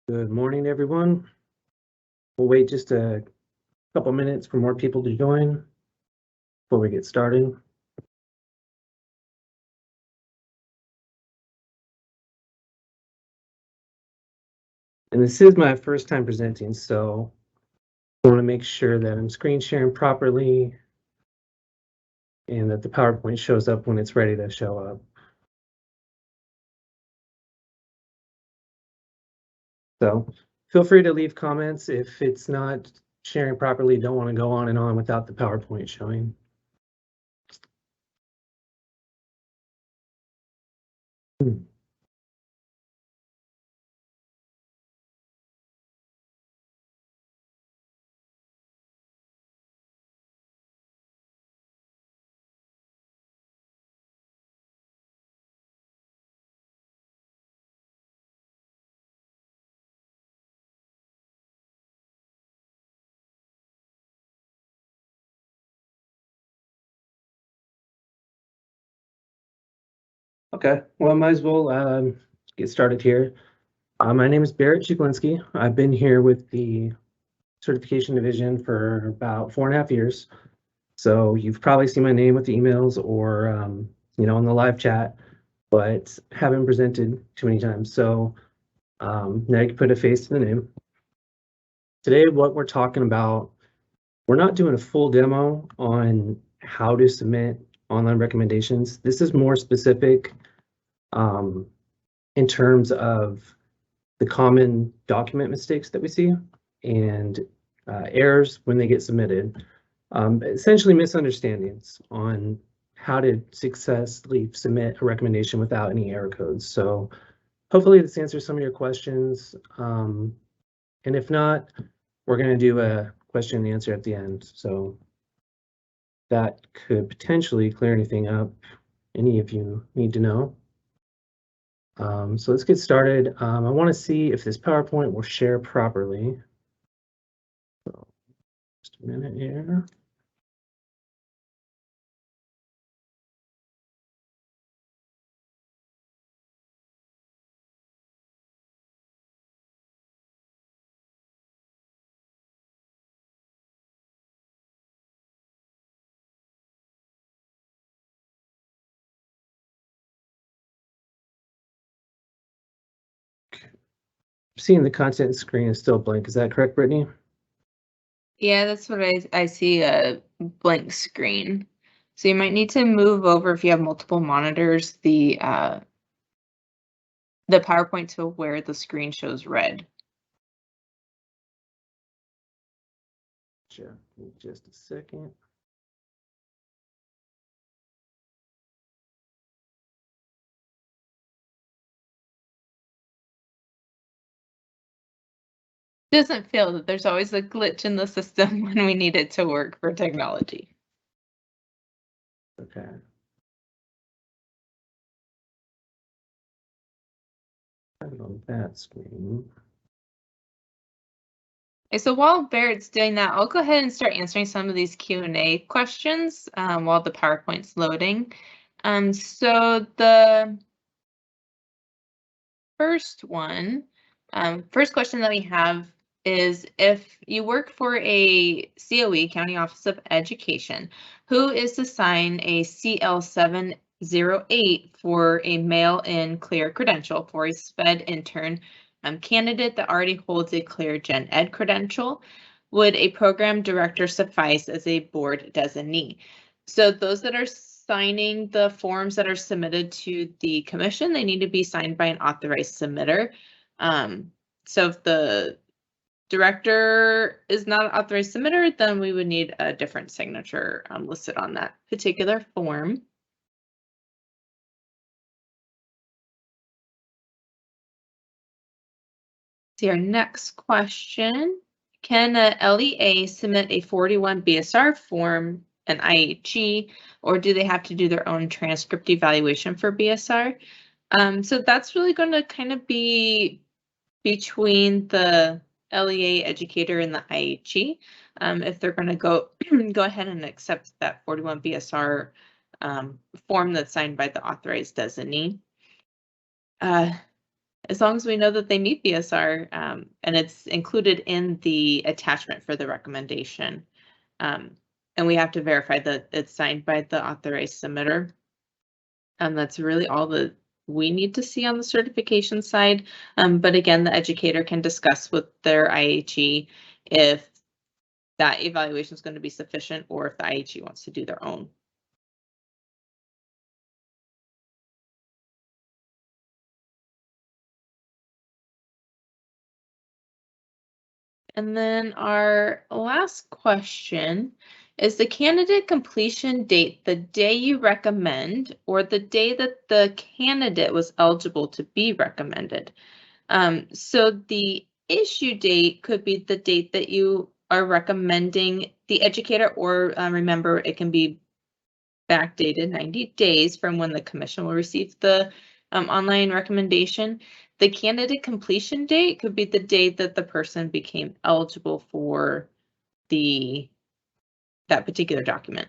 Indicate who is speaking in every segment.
Speaker 1: Good morning, everyone. We'll wait just a couple minutes for more people to join before we get started. And this is my first time presenting, so I want to make sure that I'm screen sharing properly and that the PowerPoint shows up when it's ready to show up. So feel free to leave comments if it's not sharing properly. Don't want to go on and on without the PowerPoint showing. Okay, well, I might as well get started here. My name is Barrett Chiklinski. I've been here with the certification division for about 4.5 years. So you've probably seen my name with the emails or, in the live chat, but haven't presented too many times. So now you can put a face to the name. Today, what we're talking about, we're not doing a full demo on how to submit online recommendations. This is more specific in terms of the common document mistakes that we see and errors when they get submitted. Essentially misunderstandings on how to successfully submit a recommendation without any error codes. So hopefully this answers some of your questions. And if not, we're going to do a question and answer at the end. So that could potentially clear anything up any of you need to know. So let's get started. I want to see if this PowerPoint will share properly. So just a minute here. Seeing the content screen is still blank. Is that correct, Brittany?
Speaker 2: Yeah, that's what I see, a blank screen. So you might need to move over if you have multiple monitors, the PowerPoint to where the screen shows red.
Speaker 1: Sure. Just a second.
Speaker 2: Doesn't feel that there's always a glitch in the system when we need it to work for technology.
Speaker 1: Okay. On that screen.
Speaker 2: Okay, so while Barrett's doing that, I'll go ahead and start answering some of these Q&A questions while the PowerPoint's loading. So the first one, first question that we have is, if you work for a COE, County Office of Education, who is to sign a CL708 for a mail-in clear credential for a SPED intern candidate that already holds a clear Gen Ed credential? Would a program director suffice as a board designee? So those that are signing the forms that are submitted to the commission, they need to be signed by an authorized submitter. So if the director is not an authorized submitter, then we would need a different signature listed on that particular form. See our next question. Can a LEA submit a 41 BSR form, an IHE, or do they have to do their own transcript evaluation for BSR? So that's really going to kind of be between the LEA educator and the IHE, if they're going to go ahead and accept that 41 BSR form that's signed by the authorized designee. as long as we know that they meet BSR, and it's included in the attachment for the recommendation. And we have to verify that it's signed by the authorized submitter. That's really all that we need to see on the certification side. But again, the educator can discuss with their IHE if that evaluation is going to be sufficient or if the IHE wants to do their own. And then our last question is the candidate completion date the day you recommend or the day that the candidate was eligible to be recommended? So the issue date could be the date that you are recommending the educator, or remember, it can be backdated 90 days from when the commission will receive the online recommendation. The candidate completion date could be the date that the person became eligible for that particular document.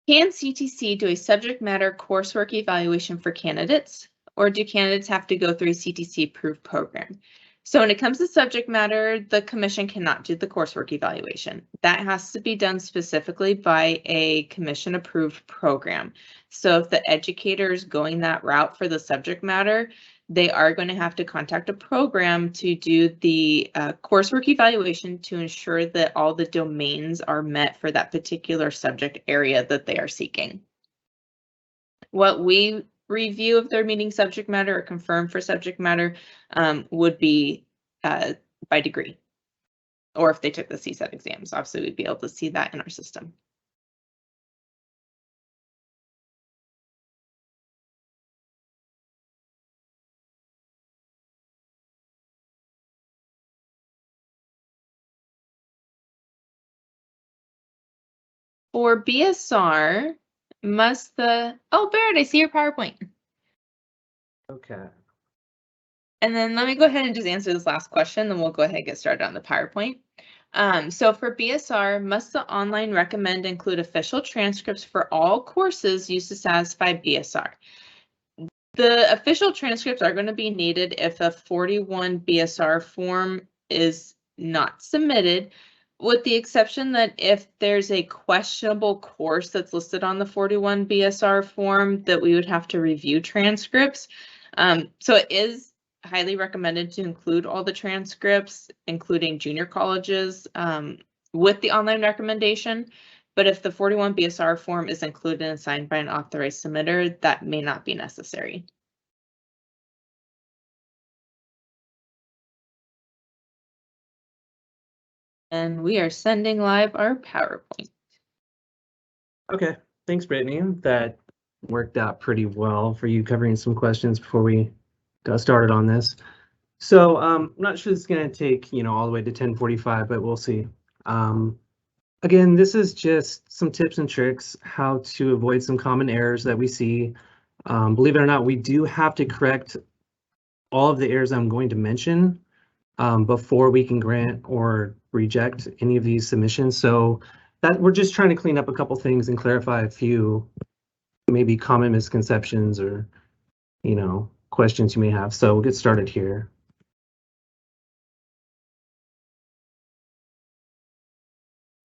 Speaker 2: Can CTC do a subject matter coursework evaluation for candidates, or do candidates have to go through a CTC approved program? So when it comes to subject matter, the commission cannot do the coursework evaluation. That has to be done specifically by a commission approved program. So if the educator is going that route for the subject matter, they are going to have to contact a program to do the coursework evaluation to ensure that all the domains are met for that particular subject area that they are seeking. What we review if they're meeting subject matter or confirm for subject matter would be by degree, or if they took the CSAT exams. Obviously, we'd be able to see that in our system. For BSR, must the, oh, Barrett, I see your PowerPoint.
Speaker 1: Okay.
Speaker 2: And then let me go ahead and just answer this last question, then we'll go ahead and get started on the PowerPoint. So for BSR, must the online recommend include official transcripts for all courses used to satisfy BSR? The official transcripts are going to be needed if a 41 BSR form is not submitted, with the exception that if there's a questionable course that's listed on the 41 BSR form that we would have to review transcripts. So it is highly recommended to include all the transcripts, including junior colleges, with the online recommendation. But if the 41 BSR form is included and signed by an authorized submitter, that may not be necessary. And we are sending live our PowerPoint.
Speaker 1: Okay, thanks, Brittany. That worked out pretty well for you covering some questions before we got started on this. So I'm not sure it's going to take, all the way to 10:45, but we'll see. Again, this is just some tips and tricks how to avoid some common errors that we see. Believe it or not, we do have to correct all of the errors I'm going to mention before we can grant or reject any of these submissions. So that we're just trying to clean up a couple things and clarify a few maybe common misconceptions or, questions you may have. So we'll get started here.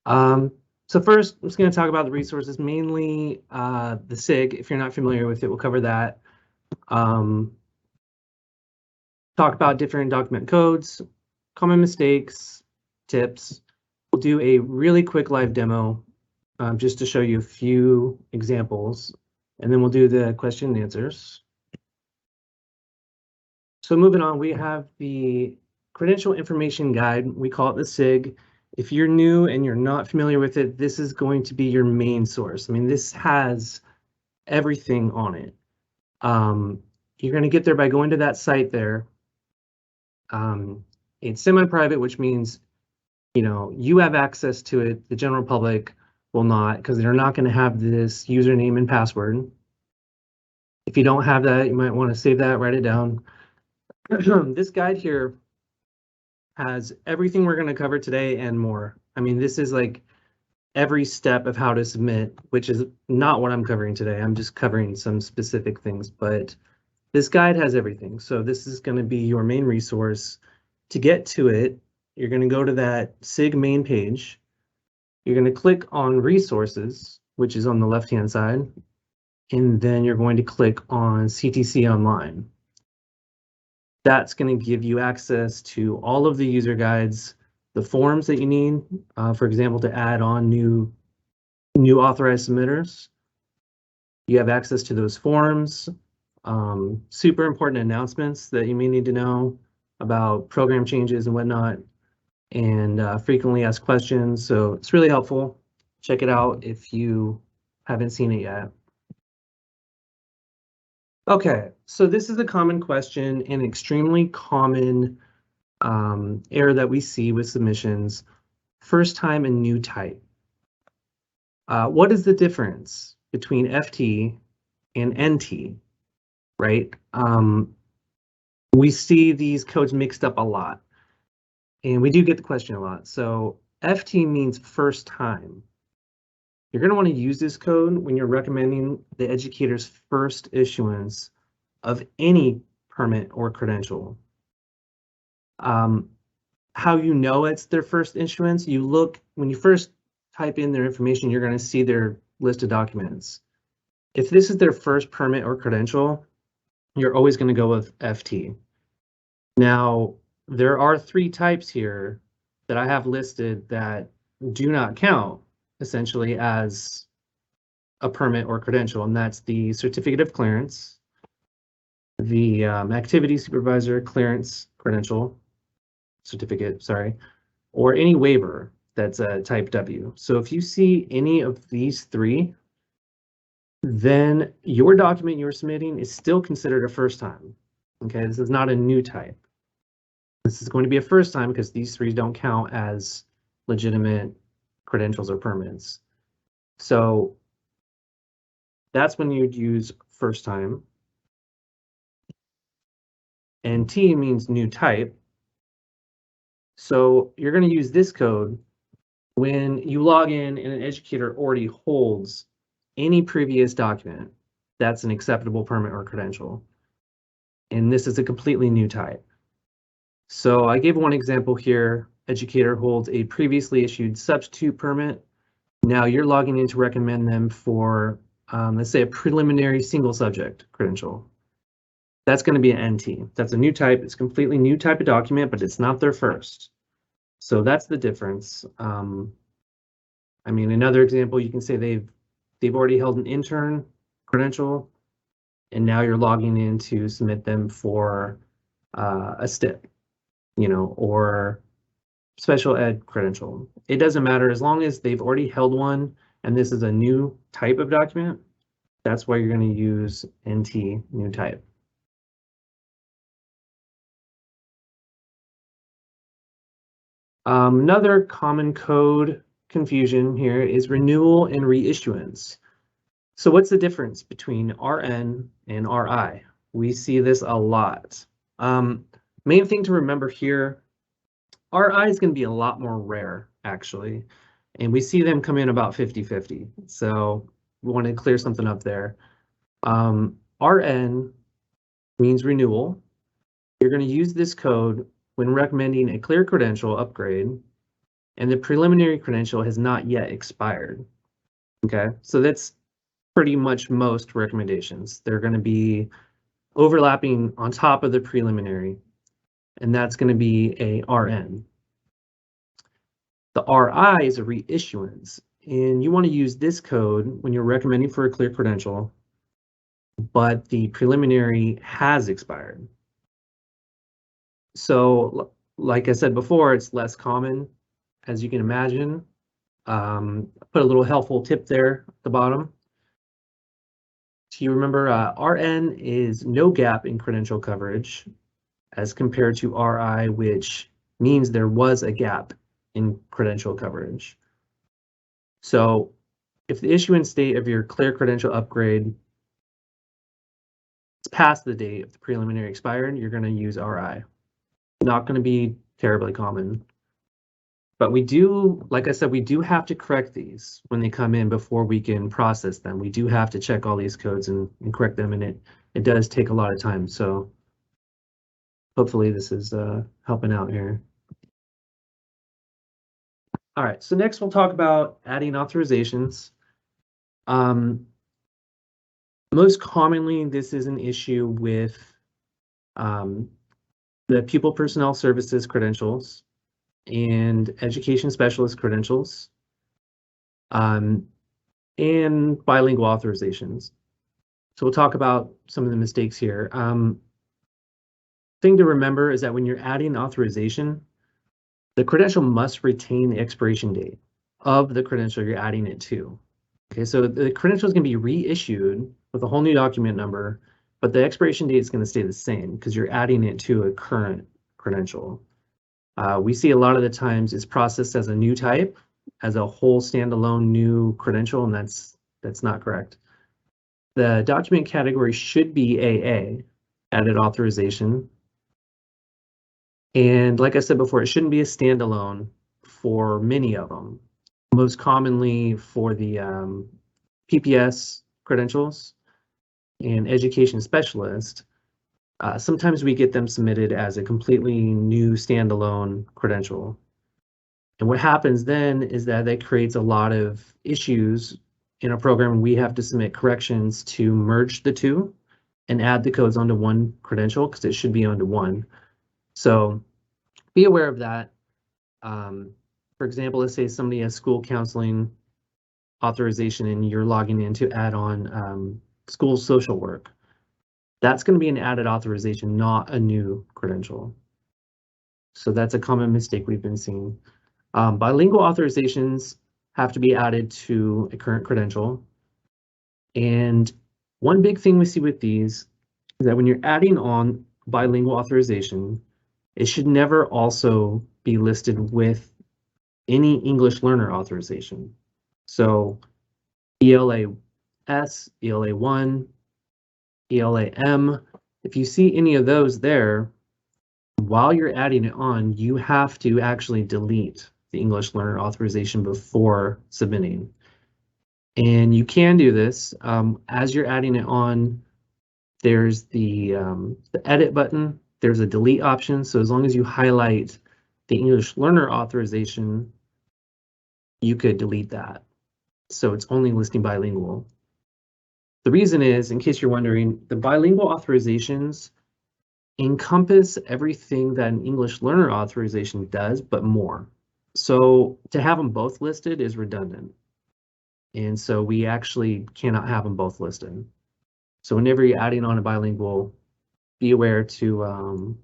Speaker 1: So first, I'm just going to talk about the resources, mainly the SIG. If you're not familiar with it, we'll cover that. Talk about different document codes, common mistakes, tips. We'll do a really quick live demo just to show you a few examples, and then we'll do the question and answers. So moving on, we have the Credential Information Guide. We call it the SIG. If you're new and you're not familiar with it, this is going to be your main source. I mean, this has everything on it. You're going to get there by going to that site there. It's semi-private, which means, you have access to it. The general public will not, because they're not going to have this username and password. If you don't have that, you might want to save that, write it down. This guide here has everything we're going to cover today and more. I mean, this is like every step of how to submit, which is not what I'm covering today. I'm just covering some specific things, but this guide has everything. So this is going to be your main resource. To get to it, you're going to go to that SIG main page. You're going to click on resources, which is on the left-hand side, and then you're going to click on CTC Online. That's going to give you access to all of the user guides, the forms that you need, for example, to add on new authorized submitters. You have access to those forms, super important announcements that you may need to know about program changes and whatnot, and frequently asked questions. So it's really helpful. Check it out if you haven't seen it yet. Okay, so this is a common question and extremely common error that we see with submissions: first time and new type. What is the difference between FT and NT, right? We see these codes mixed up a lot, and we do get the question a lot. So FT means first time. You're going to want to use this code when you're recommending the educator's first issuance of any permit or credential. How you know it's their first issuance, you look, when you first type in their information, you're going to see their list of documents. If this is their first permit or credential, you're always going to go with FT. Now, there are 3 types here that I have listed that do not count essentially as a permit or credential, and that's the certificate of clearance, the activity supervisor clearance credential certificate, sorry, or any waiver that's a type W. So if you see any of these 3, then your document you're submitting is still considered a first time. Okay, this is not a new type. This is going to be a first time because these 3 don't count as legitimate credentials or permits. So that's when you'd use first time. And T means new type. So you're going to use this code when you log in and an educator already holds any previous document that's an acceptable permit or credential. And this is a completely new type. So I gave one example here. Educator holds a previously issued substitute permit. Now you're logging in to recommend them for, let's say, a preliminary single subject credential. That's going to be an NT. That's a new type. It's a completely new type of document, but it's not their first. So that's the difference. I mean, another example, you can say they've already held an intern credential, and now you're logging in to submit them for a STIP, you know, or special ed credential. It doesn't matter as long as they've already held one and this is a new type of document. That's why you're going to use NT, new type. Another common code confusion here is renewal and reissuance. So what's the difference between RN and RI? We see this a lot. Main thing to remember here, RI is going to be a lot more rare, actually, and we see them come in about 50-50. So we want to clear something up there. RN means renewal. You're going to use this code when recommending a clear credential upgrade and the preliminary credential has not yet expired. Okay, so that's pretty much most recommendations. They're going to be overlapping on top of the preliminary, and that's going to be a RN. The RI is a reissuance, and you want to use this code when you're recommending for a clear credential, but the preliminary has expired. So, like I said before, it's less common, as you can imagine. Put a little helpful tip there at the bottom. So you remember RN is no gap in credential coverage as compared to RI, which means there was a gap in credential coverage. So if the issuance date of your clear credential upgrade is past the date of the preliminary expired, you're going to use RI. Not going to be terribly common. But we do, like I said, we do have to correct these when they come in before we can process them. We do have to check all these codes and correct them, and it does take a lot of time. So hopefully this is helping out here. All right, so next we'll talk about adding authorizations. Most commonly, this is an issue with the pupil personnel services credentials and education specialist credentials, and bilingual authorizations. So we'll talk about some of the mistakes here. Thing to remember is that when you're adding authorization, the credential must retain the expiration date of the credential you're adding it to. Okay, so the credential is going to be reissued with a whole new document number, but the expiration date is going to stay the same because you're adding it to a current credential. We see a lot of the times it's processed as a new type, as a whole standalone new credential, and that's not correct. The document category should be AA, added authorization. And like I said before, it shouldn't be a standalone for many of them. Most commonly for the PPS credentials and education specialist, sometimes we get them submitted as a completely new standalone credential. And what happens then is that creates a lot of issues in a program. We have to submit corrections to merge the two and add the codes onto one credential because it should be onto one. So be aware of that. For example, let's say somebody has school counseling authorization and you're logging in to add on school social work. That's going to be an added authorization, not a new credential. So that's a common mistake we've been seeing. Bilingual authorizations have to be added to a current credential. And one big thing we see with these is that when you're adding on bilingual authorization, it should never also be listed with any English learner authorization. So ELA-S, ELA-1, ELA-M, if you see any of those there, while you're adding it on, you have to actually delete the English learner authorization before submitting. And you can do this as you're adding it on. There's the edit button. There's a delete option. So as long as you highlight the English learner authorization, you could delete that. So it's only listing bilingual. The reason is, in case you're wondering, the bilingual authorizations encompass everything that an English learner authorization does, but more. So to have them both listed is redundant. And so we actually cannot have them both listed. So whenever you're adding on a bilingual, be aware to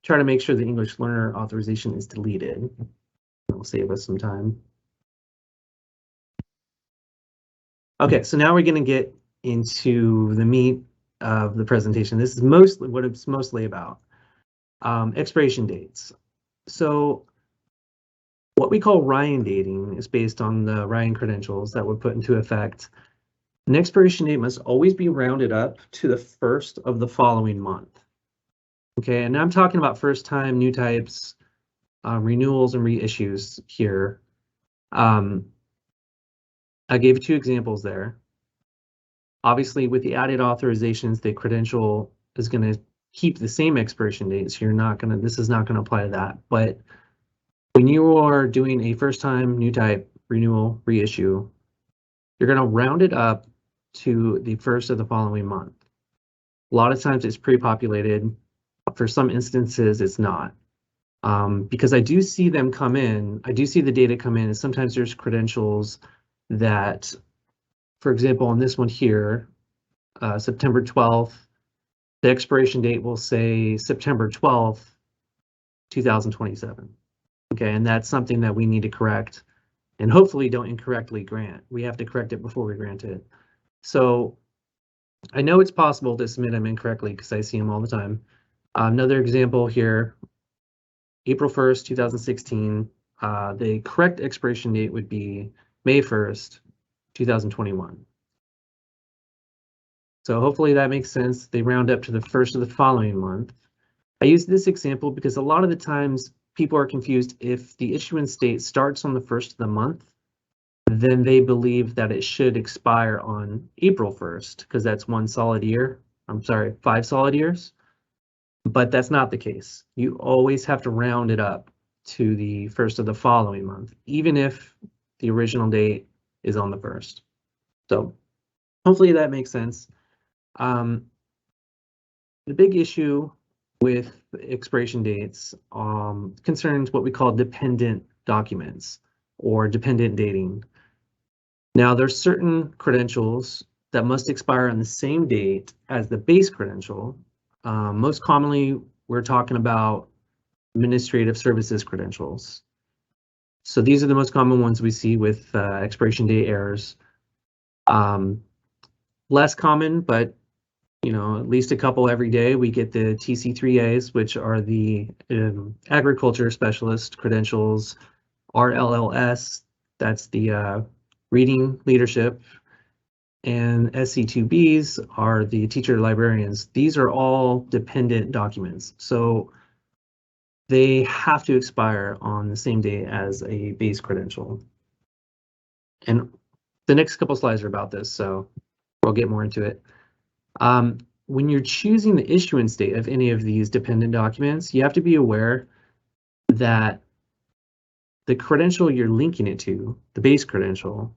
Speaker 1: try to make sure the English learner authorization is deleted. It'll save us some time. Okay, so now we're going to get into the meat of the presentation. This is mostly what it's mostly about. Expiration dates. So what we call Ryan dating is based on the Ryan credentials that were put into effect. An expiration date must always be rounded up to the first of the following month. Okay, and I'm talking about first time, new types, renewals and reissues here. I gave 2 examples there. Obviously, with the added authorizations, the credential is going to keep the same expiration date, so this is not going to apply to that. But when you are doing a first time, new type, renewal, reissue, you're going to round it up to the first of the following month. A lot of times it's pre-populated. For some instances, it's not. Because I do see them come in, I do see the data come in, and sometimes there's credentials that, for example, on this one here, September 12th, the expiration date will say September 12th, 2027. Okay, and that's something that we need to correct and hopefully don't incorrectly grant. We have to correct it before we grant it. So I know it's possible to submit them incorrectly because I see them all the time. Another example here, April 1st, 2016, the correct expiration date would be May 1st, 2021. So hopefully that makes sense. They round up to the first of the following month. I use this example because a lot of the times people are confused. If the issuance date starts on the 1st of the month, then they believe that it should expire on April 1st because that's 1 solid year. I'm sorry, 5 solid years. But that's not the case. You always have to round it up to the 1st of the following month, even if the original date is on the 1st. So hopefully that makes sense. The big issue with expiration dates concerns what we call dependent documents or dependent dating. Now, there's certain credentials that must expire on the same date as the base credential. Most commonly, we're talking about administrative services credentials. So these are the most common ones we see with expiration date errors. Less common, but at least a couple every day, we get the TC3As, which are the agriculture specialist credentials, RLLS, that's the reading leadership, and SC2Bs are the teacher librarians. These are all dependent documents, so they have to expire on the same day as a base credential. And the next couple slides are about this, so we'll get more into it. When you're choosing the issuance date of any of these dependent documents, you have to be aware that the credential you're linking it to, the base credential,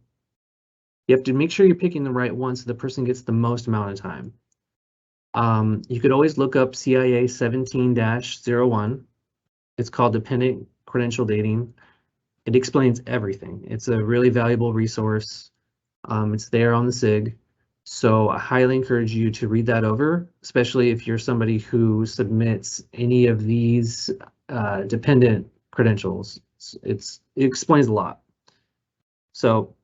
Speaker 1: you have to make sure you're picking the right one so the person gets the most amount of time. You could always look up CIA 17-01. It's called Dependent Credential Dating. It explains everything. It's a really valuable resource. It's there on the SIG. So I highly encourage you to read that over, especially if you're somebody who submits any of these dependent credentials. It explains a lot. So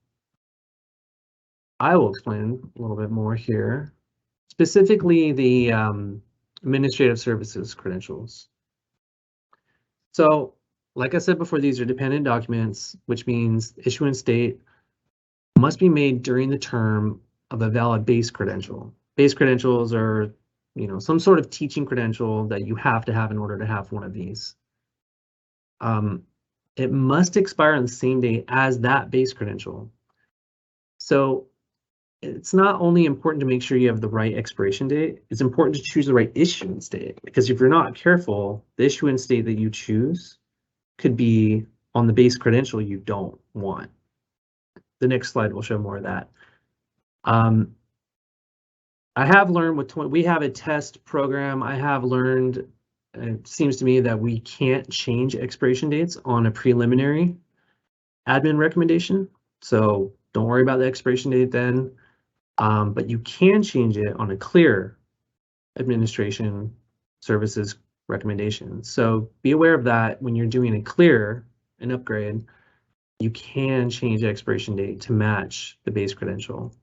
Speaker 1: I will explain a little bit more here, specifically the administrative services credentials. So like I said before, these are dependent documents, which means issuance date must be made during the term of a valid base credential. Base credentials are, some sort of teaching credential that you have to have in order to have one of these. It must expire on the same day as that base credential. So it's not only important to make sure you have the right expiration date, it's important to choose the right issuance date, because if you're not careful, the issuance date that you choose could be on the base credential you don't want. The next slide will show more of that. I have learned we have a test program. I have learned, it seems to me that we can't change expiration dates on a preliminary admin recommendation. So don't worry about the expiration date then, but you can change it on a clear administration services recommendation. So be aware of that when you're doing an upgrade, you can change the expiration date to match the base credential.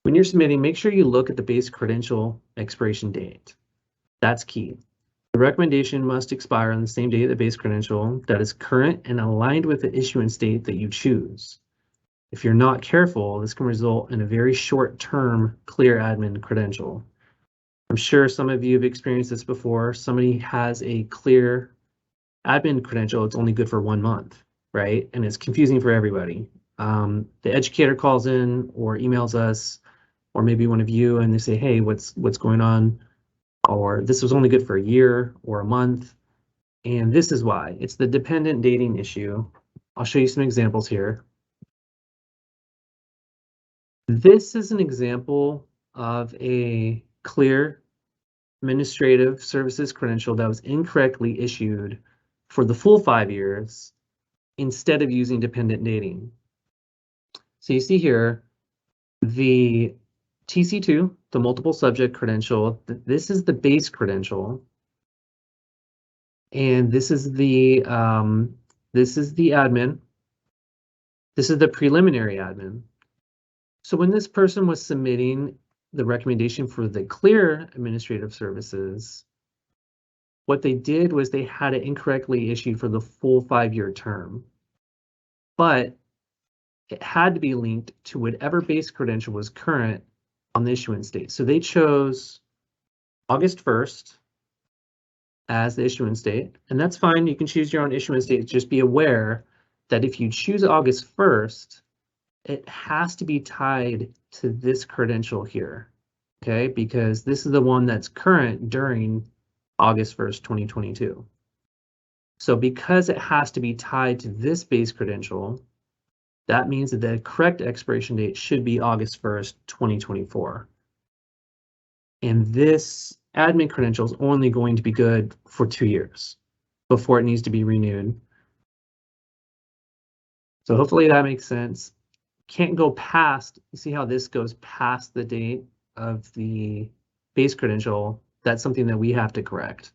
Speaker 1: When you're submitting, make sure you look at the base credential expiration date. That's key. The recommendation must expire on the same date of the base credential that is current and aligned with the issuance date that you choose. If you're not careful, this can result in a very short-term clear admin credential. I'm sure some of you have experienced this before. Somebody has a clear admin credential, it's only good for 1 month, right? And it's confusing for everybody. The educator calls in or emails us, or maybe one of you, and they say, hey, what's going on? Or this was only good for a year or a month. And this is why. It's the dependent dating issue. I'll show you some examples here. This is an example of a clear administrative services credential that was incorrectly issued for the full 5 years instead of using dependent dating. So you see here, the TC2, the multiple subject credential, this is the base credential. And this is the admin. This is the preliminary admin. So when this person was submitting the recommendation for the clear administrative services, what they did was they had it incorrectly issued for the full 5-year term, but it had to be linked to whatever base credential was current on the issuance date. So they chose August 1st as the issuance date, and that's fine. You can choose your own issuance date. Just be aware that if you choose August 1st, it has to be tied to this credential here, okay? Because this is the one that's current during August 1st, 2022. So because it has to be tied to this base credential, that means that the correct expiration date should be August 1st, 2024. And this admin credential is only going to be good for 2 years before it needs to be renewed. So hopefully that makes sense. Can't go past, you see how this goes past the date of the base credential? That's something that we have to correct.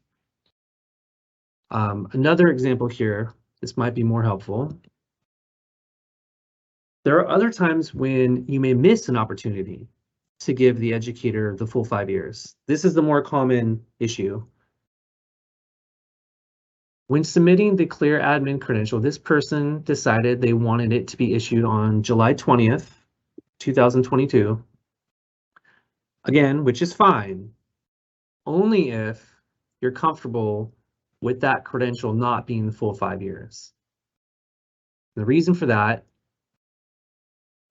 Speaker 1: Another example here, this might be more helpful. There are other times when you may miss an opportunity to give the educator the full 5 years. This is the more common issue. When submitting the clear admin credential, this person decided they wanted it to be issued on July 20th, 2022. Again, which is fine, only if you're comfortable with that credential not being the full 5 years. The reason for that,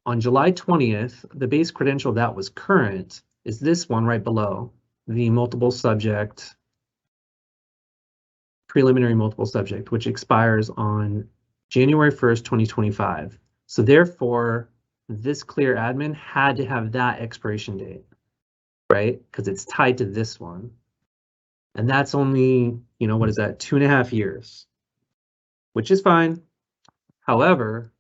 Speaker 1: on July 20th, the base credential that was current is this one right below, the multiple subject, preliminary multiple subject, which expires on January 1st, 2025. So therefore, this clear admin had to have that expiration date, right? Because it's tied to this one. And that's only, you know, what is that, 2.5 years, which is fine. However,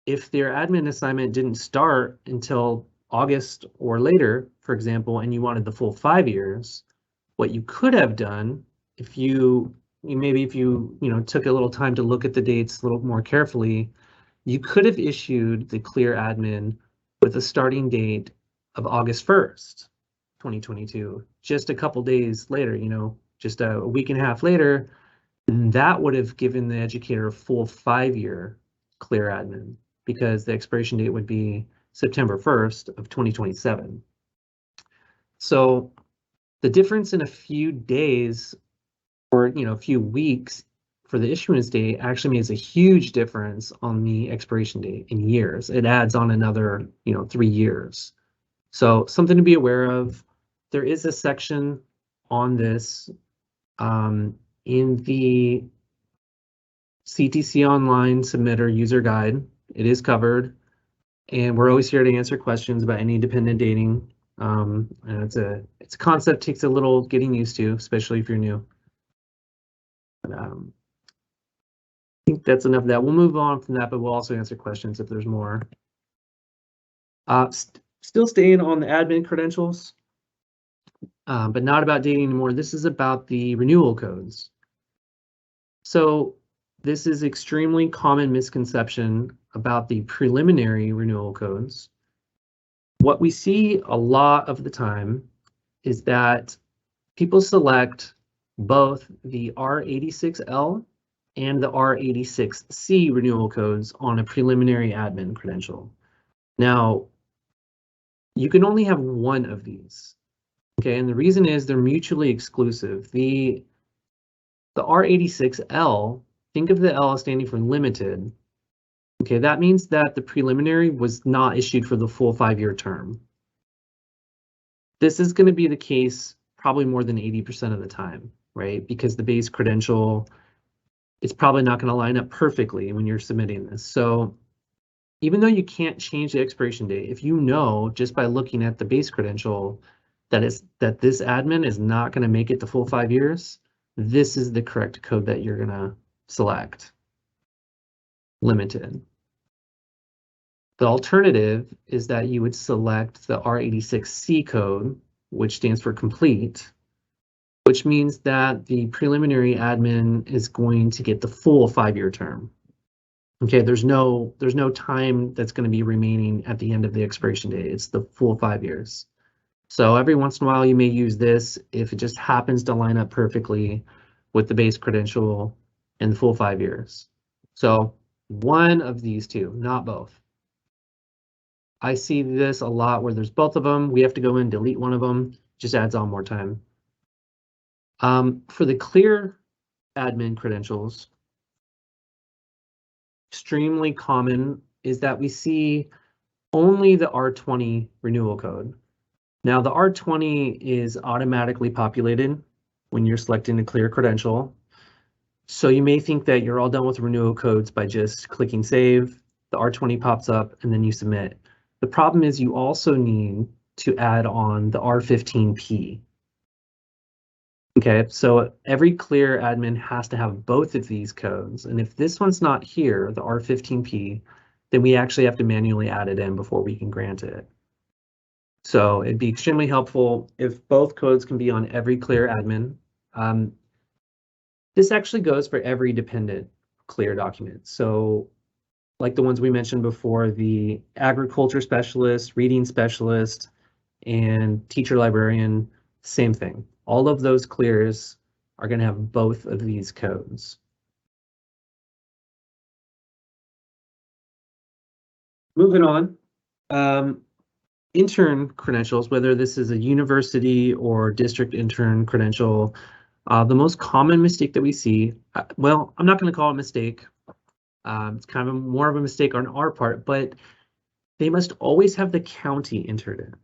Speaker 1: if their admin assignment didn't start until August or later, for example, and you wanted the full 5 years, what you could have done if you took a little time to look at the dates a little more carefully, you could have issued the clear admin with a starting date of August 1st, 2022, just a couple days later, just a week and a half later, and that would have given the educator a full 5-year clear admin because the expiration date would be September 1st of 2027. So the difference in a few days or a few weeks for the issuance date actually makes a huge difference on the expiration date in years. It adds on another 3 years. So something to be aware of. There is a section on this in the CTC Online Submitter User Guide. It is covered, and we're always here to answer questions about any dependent dating. And it's a concept that takes a little getting used to, especially if you're new. But, I think that's enough of that. We'll move on from that, but we'll also answer questions if there's more. Still staying on the admin credentials, but not about dating anymore. This is about the renewal codes. So this is extremely common misconception about the preliminary renewal codes. What we see a lot of the time is that people select both the R86L and the R86C renewal codes on a preliminary admin credential. Now, you can only have one of these, okay? And the reason is they're mutually exclusive. The R86L, think of the L standing for limited. Okay, that means that the preliminary was not issued for the full 5-year term. This is going to be the case probably more than 80% of the time, right? Because the base credential is probably not going to line up perfectly when you're submitting this. So even though you can't change the expiration date, if you know just by looking at the base credential that this admin is not going to make it the full 5 years, this is the correct code that you're going to select. Limited. The alternative is that you would select the R86C code, which stands for complete, which means that the preliminary admin is going to get the full 5-year term. Okay, there's no time that's going to be remaining at the end of the expiration date. It's the full 5 years. So every once in a while you may use this if it just happens to line up perfectly with the base credential and the full 5 years. So one of these two, not both. I see this a lot where there's both of them. We have to go in and delete one of them. Just adds on more time. For the clear admin credentials, extremely common is that we see only the R20 renewal code. Now the R20 is automatically populated when you're selecting a clear credential. So you may think that you're all done with renewal codes by just clicking save, the R20 pops up, and then you submit. The problem is you also need to add on the R15P. Okay, so every clear admin has to have both of these codes. And if this one's not here, the R15P, then we actually have to manually add it in before we can grant it. So it'd be extremely helpful if both codes can be on every clear admin. This actually goes for every dependent clear document. So like the ones we mentioned before, the agriculture specialist, reading specialist, and teacher librarian, same thing. All of those clears are going to have both of these codes. Moving on, intern credentials, whether this is a university or district intern credential, the most common mistake that we see, well, I'm not going to call it a mistake. It's kind of more of a mistake on our part, but they must always have the county entered in.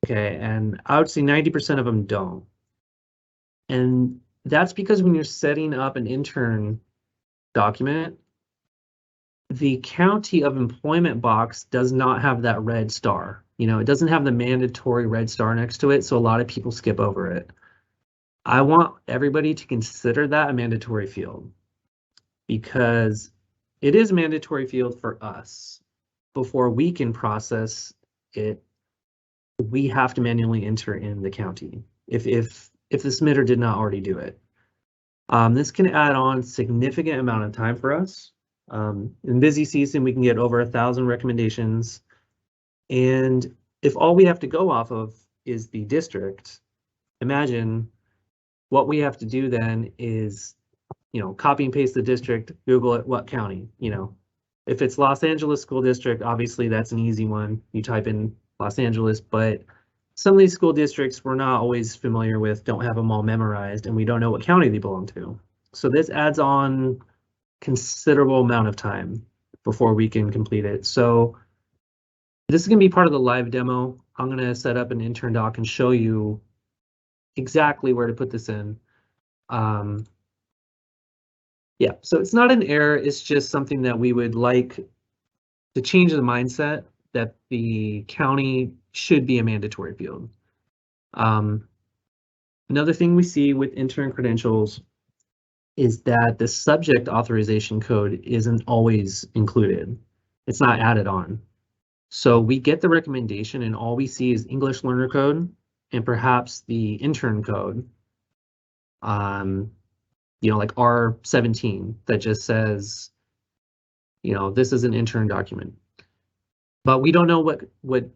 Speaker 1: Okay, and I would say 90% of them don't. And that's because when you're setting up an intern document, the county of employment box does not have that red star. You know, it doesn't have the mandatory red star next to it, so a lot of people skip over it. I want everybody to consider that a mandatory field because it is a mandatory field for us. Before we can process it, we have to manually enter in the county if the submitter did not already do it. This can add on significant amount of time for us. In busy season, we can get over 1,000 recommendations. And if all we have to go off of is the district, imagine what we have to do then is, you know, copy and paste the district, Google it, what county, you know. If it's Los Angeles School District, obviously that's an easy one. You type in Los Angeles, but some of these school districts we're not always familiar with, don't have them all memorized, and we don't know what county they belong to. So this adds on considerable amount of time before we can complete it. So this is going to be part of the live demo. I'm going to set up an intern doc and show you exactly where to put this in. Yeah, so it's not an error, it's just something that we would like to change the mindset that the county should be a mandatory field. Another thing we see with intern credentials is that the subject authorization code isn't always included. It's not added on. So we get the recommendation and all we see is English learner code and perhaps the intern code. You know, like R17 that just says, you know, this is an intern document. But we don't know what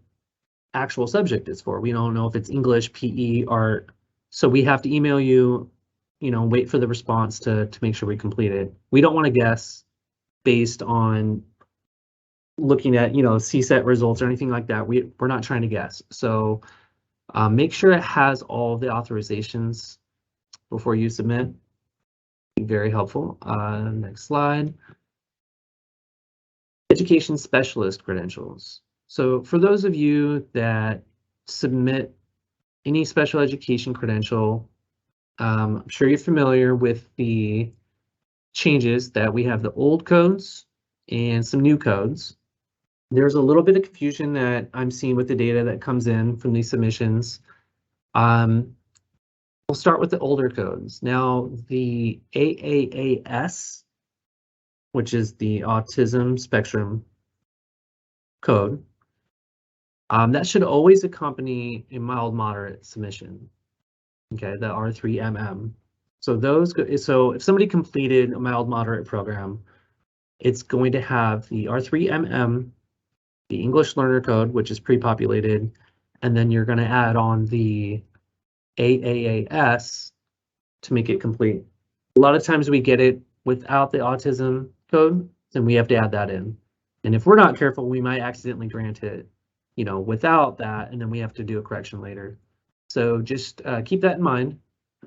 Speaker 1: actual subject it's for. We don't know if it's English, PE, art. So we have to email you, you know, wait for the response to make sure we complete it. We don't want to guess based on looking at, you know, CSET results or anything like that. We're not trying to guess. So make sure it has all the authorizations before you submit. Very helpful. Next slide. Education specialist credentials. So for those of you that submit any special education credential, I'm sure you're familiar with the changes that we have the old codes and some new codes. There's a little bit of confusion that I'm seeing with the data that comes in from these submissions. We'll start with the older codes. Now, the AAAS, which is the Autism Spectrum code, that should always accompany a mild moderate submission. Okay, the R3MM. So so if somebody completed a mild moderate program, it's going to have the R3MM, the English learner code, which is pre-populated, and then you're going to add on the AAAS to make it complete. A lot of times we get it without the autism code, then we have to add that in. And if we're not careful, we might accidentally grant it, you know, without that, and then we have to do a correction later. So just keep that in mind.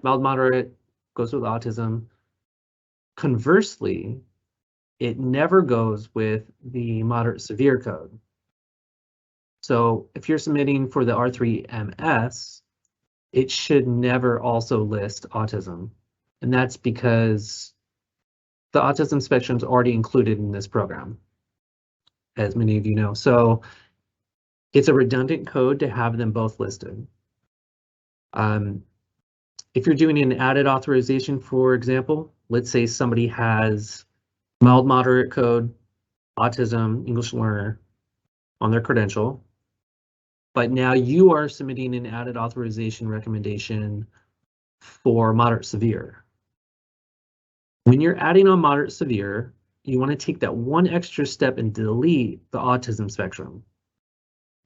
Speaker 1: Mild moderate goes with autism. Conversely, it never goes with the moderate severe code. So if you're submitting for the R3MS, it should never also list autism. And that's because the autism spectrum is already included in this program, as many of you know. So it's a redundant code to have them both listed. If you're doing an added authorization, for example, let's say somebody has mild moderate code, autism, English learner on their credential, but now you are submitting an added authorization recommendation for moderate severe. When you're adding on moderate severe, you want to take that one extra step and delete the autism spectrum.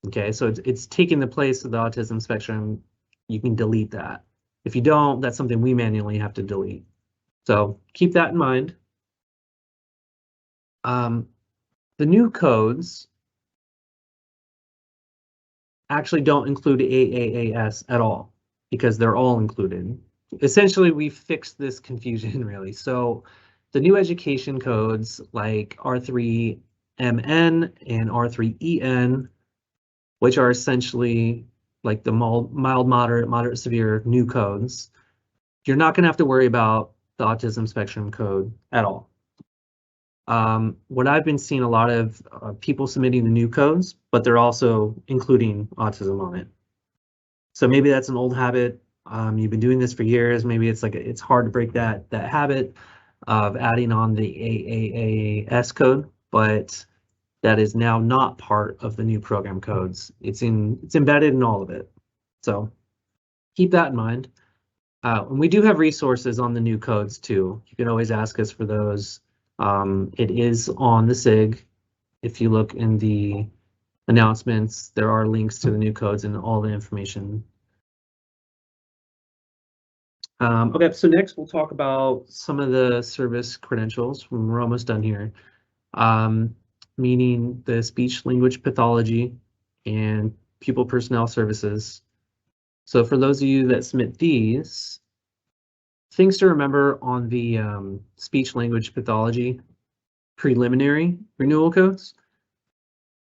Speaker 1: Okay, so it's taking the place of the autism spectrum. You can delete that. If you don't, that's something we manually have to delete. So keep that in mind. The new codes actually don't include AAAS at all because they're all included. Essentially, we fixed this confusion really. So the new education codes like R3MN and R3EN, which are essentially like the mild, moderate, severe new codes, you're not going to have to worry about the autism spectrum code at all. What I've been seeing a lot of people submitting the new codes, but they're also including autism on it. So maybe that's an old habit. You've been doing this for years. Maybe it's like it's hard to break that habit of adding on the AAAS code, but that is now not part of the new program codes. It's embedded in all of it. So keep that in mind. And we do have resources on the new codes too. You can always ask us for those. It is on the SIG. If you look in the announcements, there are links to the new codes and all the information. Okay, so next we'll talk about some of the service credentials. We're almost done here. Meaning the speech language pathology and pupil personnel services. So for those of you that submit these, things to remember on the speech language pathology preliminary renewal codes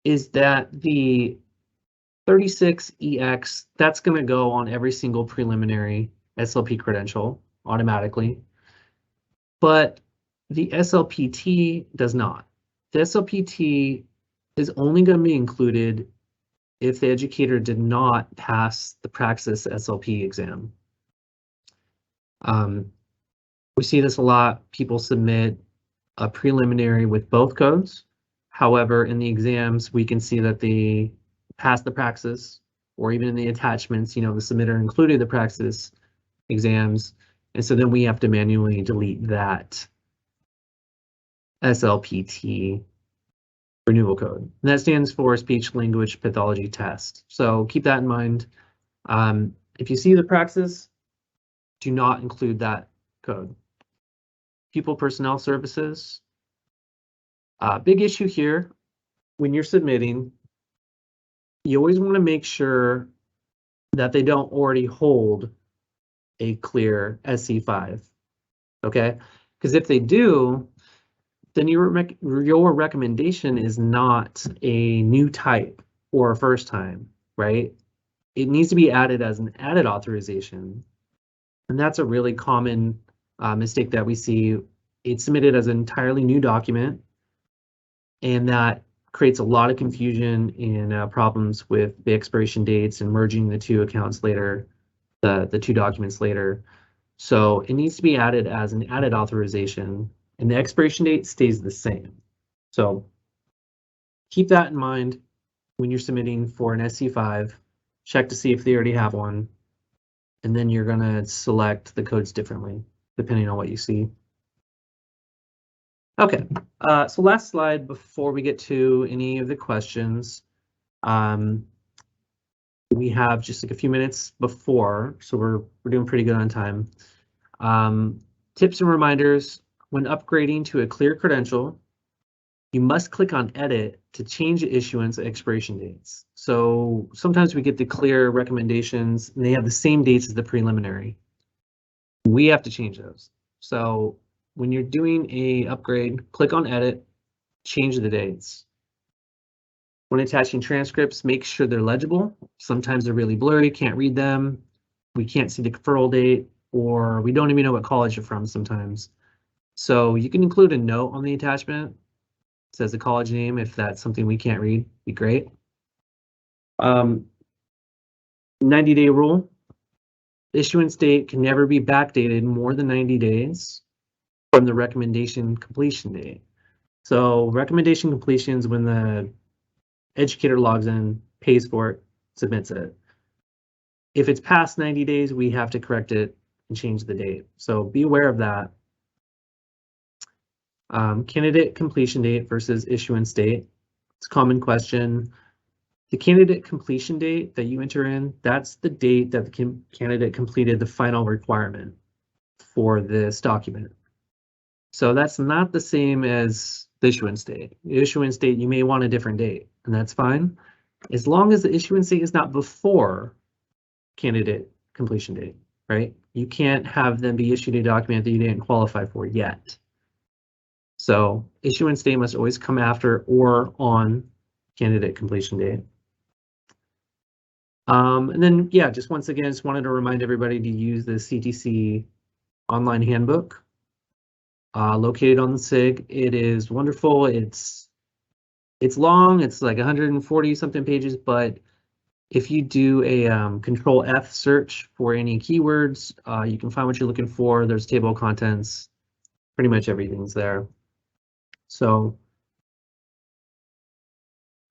Speaker 1: is that the 36EX, that's going to go on every single preliminary SLP credential automatically, but the SLPT does not. The SLPT is only going to be included if the educator did not pass the Praxis SLP exam. We see this a lot. People submit a preliminary with both codes. However, in the exams, we can see that they passed the Praxis, or even in the attachments, you know, the submitter included the Praxis exams. And so then we have to manually delete that SLPT renewal code. And that stands for Speech Language Pathology Test. So keep that in mind. If you see the Praxis, do not include that code. Pupil Personnel Services. Big issue here, when you're submitting, you always want to make sure that they don't already hold a clear SC5, okay? Because if they do, then your recommendation is not a new type or a first time, right? It needs to be added as an added authorization. And that's a really common mistake that we see. It's submitted as an entirely new document, and that creates a lot of confusion and problems with the expiration dates and merging the two accounts later, the two documents later. So it needs to be added as an added authorization, and the expiration date stays the same. So keep that in mind when you're submitting for an SC5. Check to see if they already have one, and then you're going to select the codes differently depending on what you see. Okay, so last slide before we get to any of the questions. We have just like a few minutes before, so we're doing pretty good on time. Tips and reminders: when upgrading to a clear credential, you must click on Edit to change the issuance and expiration dates. So sometimes we get the clear recommendations, and they have the same dates as the preliminary. we have to change those. So when you're doing a upgrade, click on edit, change the dates. When attaching transcripts, make sure they're legible. Sometimes they're really blurry, can't read them. We can't see the conferral date, or we don't even know what college you're from sometimes. So you can include a note on the attachment. It says the college name if that's something we can't read, be great. 90-day rule. Issuance date can never be backdated more than 90 days from the recommendation completion date. So recommendation completion is when the educator logs in, pays for it, submits it. If it's past 90 days, we have to correct it and change the date. So be aware of that. Candidate completion date versus issuance date. It's a common question. The candidate completion date that you enter in, that's the date that the candidate completed the final requirement for this document. So that's not the same as the issuance date. The issuance date, you may want a different date, and that's fine. As long as the issuance date is not before candidate completion date, right? You can't have them be issued a document that you didn't qualify for yet. So issuance date must always come after or on candidate completion date. And then, yeah, just once again, just wanted to remind everybody to use the CTC online handbook located on the SIG. It is wonderful. It's long. It's like 140 something pages, but if you do a Control F search for any keywords, you can find what you're looking for. There's table of contents. Pretty much everything's there. So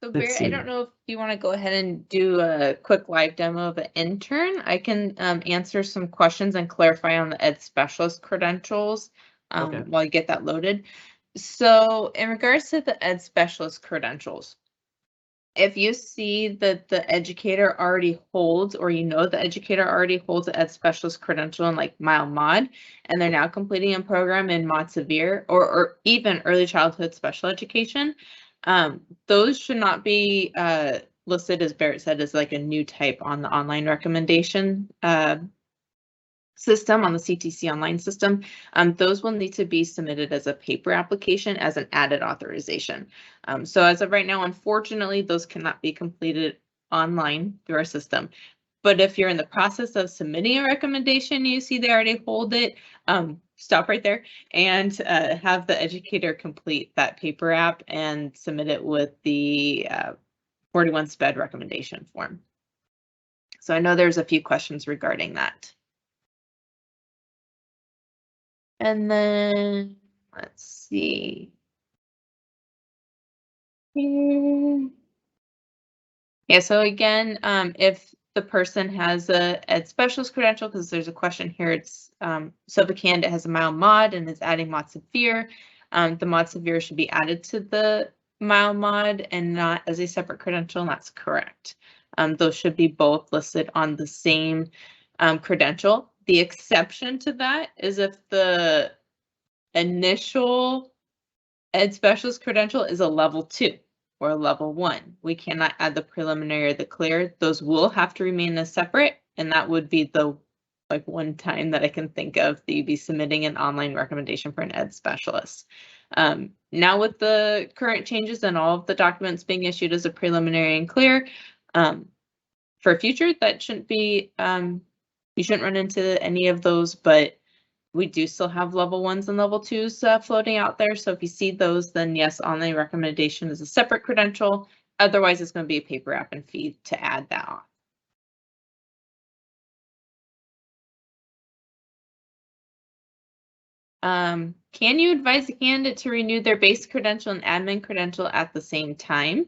Speaker 2: Barry, I don't know if you want to go ahead and do a quick live demo of an intern. I can answer some questions and clarify on the ed specialist credentials
Speaker 1: Okay.
Speaker 2: while you get that loaded. So in regards to the ed specialist credentials, if you see that the educator already holds, or you know the educator already holds an ed specialist credential in like mild mod, and they're now completing a program in mod severe or even early childhood special education, those should not be listed, as Barrett said, as like a new type on the online recommendation system, on the CTC online system. Those will need to be submitted as a paper application as an added authorization. So as of right now, unfortunately, those cannot be completed online through our system. But if you're in the process of submitting a recommendation, you see they already hold it, stop right there and have the educator complete that paper app and submit it with the 41 SPED recommendation form. So I know there's a few questions regarding that. And then let's see. Yeah, so again, if the person has a ed specialist credential, because there's a question here, it's so if a candidate has a mild mod and is adding mod severe, the mod severe should be added to the mild mod and not as a separate credential, and that's correct. Those should be both listed on the same credential. The exception to that is if the initial ed specialist credential is a level 2 or a level 1. We cannot add the preliminary or the clear. Those will have to remain as separate, and that would be the one time that I can think of that you'd be submitting an online recommendation for an ed specialist. Now with the current changes and all of the documents being issued as a preliminary and clear, for future, that shouldn't be, you shouldn't run into any of those, but we do still have level 1s and level 2s floating out there. So if you see those, then yes, online recommendation is a separate credential. Otherwise, it's going to be a paper app and feed to add that on. Can you advise the candidate to renew their base credential and admin credential at the same time?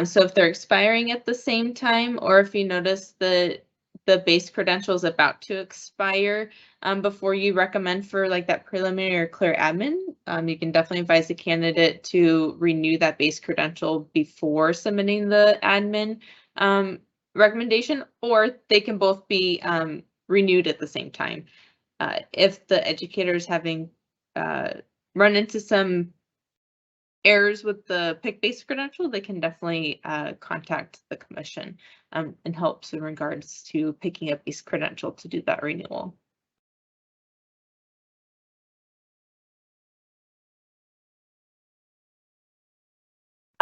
Speaker 2: So if they're expiring at the same time, or if you notice that the base credential is about to expire before you recommend for like that preliminary or clear admin, you can definitely advise the candidate to renew that base credential before submitting the admin recommendation, or they can both be renewed at the same time. If the educator is having run into some errors with the pick base credential, they can definitely contact the commission and helps in regards to picking up base credential to do that renewal.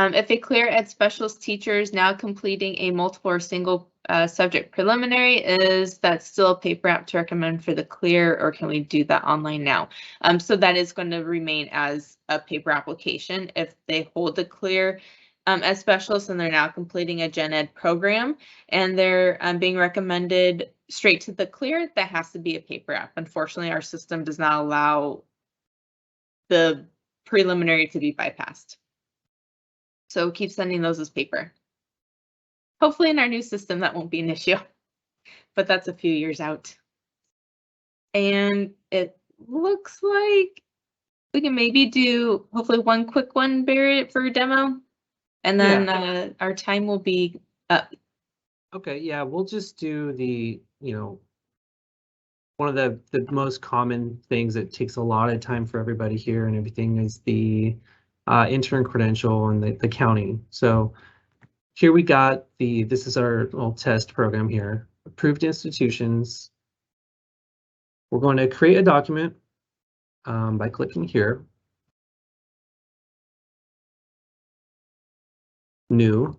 Speaker 2: If a clear ed specialist teacher is now completing a multiple or single subject preliminary, is that still a paper app to recommend for the clear, or can we do that online now? So that is going to remain as a paper application. If they hold the clear as specialists and they're now completing a gen ed program and they're being recommended straight to the clear, that has to be a paper app. Unfortunately, our system does not allow the preliminary to be bypassed. So keep sending those as paper. Hopefully in our new system, that won't be an issue, but that's a few years out. And it looks like we can maybe do hopefully one quick one, Barrett, for a demo. And then our time will be up.
Speaker 1: Okay, yeah, we'll just do the, one of the most common things that takes a lot of time for everybody here and everything is the intern credential and the county. So here we got this is our little test program here, approved institutions. We're going to create a document by clicking here. New.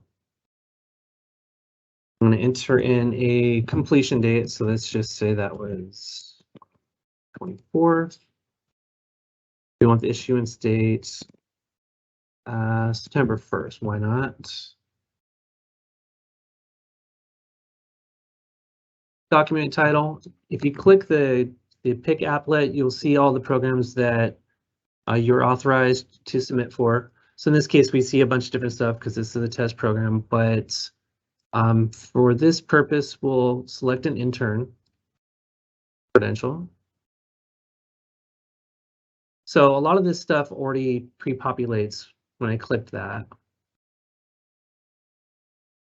Speaker 1: I'm going to enter in a completion date. So let's just say that was 24th. We want the issuance date September 1st. Why not? Document title. If you click the pick applet, you'll see all the programs that you're authorized to submit for. So in this case, we see a bunch of different stuff because this is a test program, but for this purpose, we'll select an intern credential. So a lot of this stuff already pre-populates when I clicked that.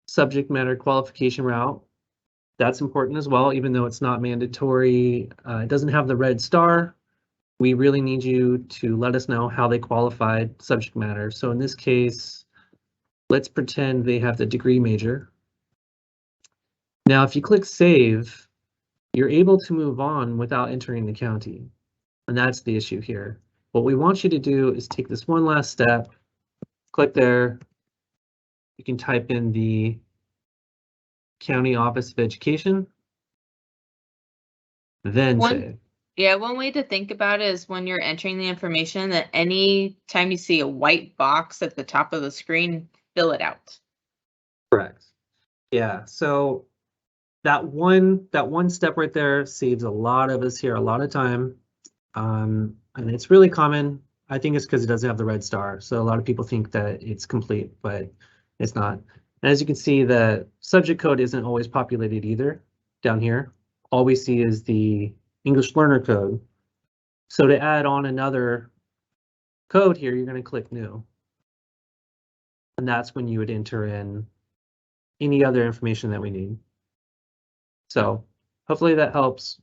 Speaker 1: Subject matter qualification route. That's important as well, even though it's not mandatory. It doesn't have the red star. We really need you to let us know how they qualified subject matter. So in this case, let's pretend they have the degree major. Now, if you click save, you're able to move on without entering the county. And that's the issue here. What we want you to do is take this one last step, click there. You can type in the County Office of Education, then save.
Speaker 2: Yeah, one way to think about it is when you're entering the information that any time you see a white box at the top of the screen, fill it out.
Speaker 1: Correct. Yeah, so that one step right there saves a lot of us here a lot of time. And it's really common. I think it's because it doesn't have the red star. So a lot of people think that it's complete, but it's not. And as you can see, the subject code isn't always populated either down here. All we see is the English learner code. So to add on another code here, you're going to click new. And that's when you would enter in any other information that we need. So hopefully that helps.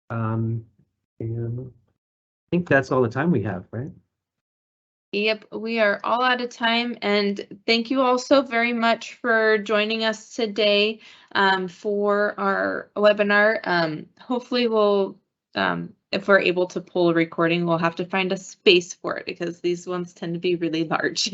Speaker 1: And I think that's all the time we have, right?
Speaker 2: Yep, we are all out of time, and thank you all so very much for joining us today for our webinar. Hopefully we'll, if we're able to pull a recording, we'll have to find a space for it because these ones tend to be really large.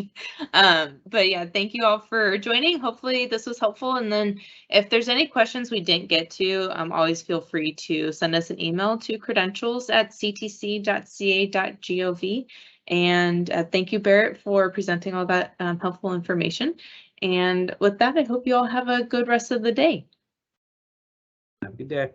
Speaker 2: But yeah, thank you all for joining. Hopefully this was helpful, and then if there's any questions we didn't get to, always feel free to send us an email to credentials@ctc.ca.gov. And thank you, Barrett, for presenting all that helpful information. And with that, I hope you all have a good rest of the day.
Speaker 1: Have a good day.